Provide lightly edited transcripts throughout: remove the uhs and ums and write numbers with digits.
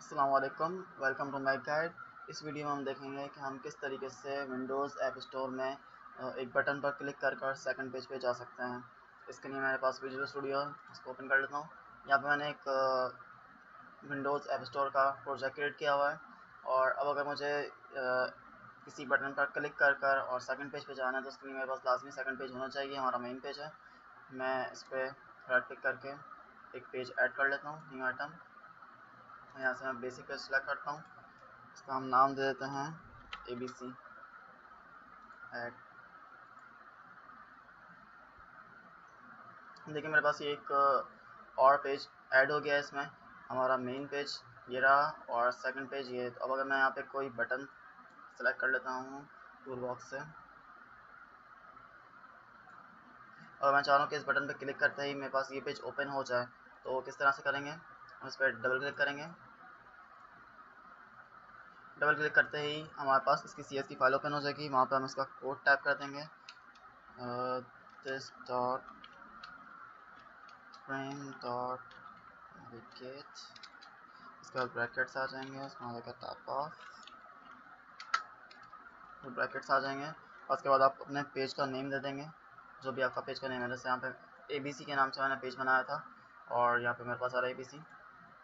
अस्सलाम वालेकुम, welcome to my guide. इस वीडियो में हम देखेंगे कि हम किस तरीके से विंडोज़ ऐप स्टोर में एक बटन पर क्लिक कर सेकंड पेज पे जा सकते हैं। इसके लिए मेरे पास विजुअल स्टूडियो है, इसको ओपन कर लेता हूँ। यहाँ पे मैंने एक विंडोज़ ऐप स्टोर का प्रोजेक्ट क्रिएट किया हुआ है। और अब अगर मुझे किसी बटन पर क्लिक कर और सेकंड पेज पे जाना है तो उसके लिए मेरे पास लाजमी सेकंड पेज होना चाहिए। हमारा मेन पेज है। मैं इस पर राइट क्लिक करके एक पेज ऐड कर लेता हूँ, न्यू आइटम। यहाँ से मैं बेसिक पेज सेलेक्ट करता हूँ। इसका हम नाम दे देते हैं ABC ऐड। देखिए मेरे पास ये एक और पेज ऐड हो गया है। इसमें हमारा मेन पेज ये रहा और सेकंड पेज ये। तो अब अगर मैं यहाँ पे कोई बटन सेलेक्ट कर लेता हूँ टूल बॉक्स से, और मैं चाह रहा हूँ कि इस बटन पे क्लिक करते ही मेरे पास ये पेज ओपन हो जाए, तो किस तरह से करेंगे? हम इस पर डबल क्लिक करेंगे। डबल क्लिक करते ही हमारे पास इसकी CS की फाइल ओपन हो जाएगी। वहाँ पर हम इसका कोड टाइप कर देंगे, this dot frame dot wicket. इसके बाद ब्रैकेट्स आ जाएंगे, उसमें आ जाएगा टॉप ऑफ, तो ब्रैकेट्स आ जाएंगे। और उसके बाद आप अपने पेज का नेम दे देंगे, जो भी आपका पेज का नेम है। जैसे यहाँ पे ABC के नाम से मैंने पेज बनाया था और यहाँ पे मेरे पास आ रहा है ABC।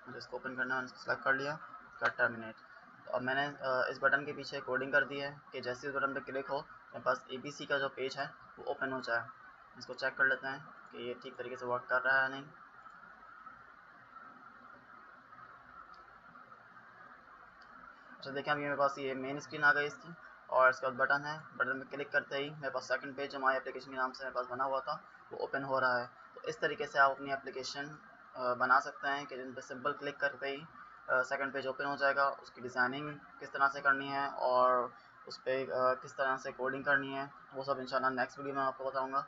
मुझे इसको ओपन करना है, मैंने इसको सेलेक्ट कर लिया, उसका टर्मिनेट। तो अब मैंने इस बटन के पीछे कोडिंग कर दी है कि जैसे इस बटन पर क्लिक हो मेरे पास ABC का जो पेज है वो ओपन हो जाए। इसको चेक कर लेते हैं कि ये ठीक तरीके से वर्क कर रहा है या नहीं। अच्छा देखिए, अभी मेरे पास ये मेन स्क्रीन आ गई इसकी, और इसके बाद बटन है। बटन में क्लिक करते ही मेरे पास सेकंड पेज जो हमारे एप्लीकेशन के नाम से मेरे पास बना हुआ था वो ओपन हो रहा है। तो इस तरीके से आप अपनी एप्लीकेशन बना सकते हैं कि जिन पर सिंपल क्लिक करते ही सेकंड पेज ओपन हो जाएगा। उसकी डिज़ाइनिंग किस तरह से करनी है और उस पर किस तरह से कोडिंग करनी है वो सब इंशाल्लाह नेक्स्ट वीडियो में आपको बताऊँगा।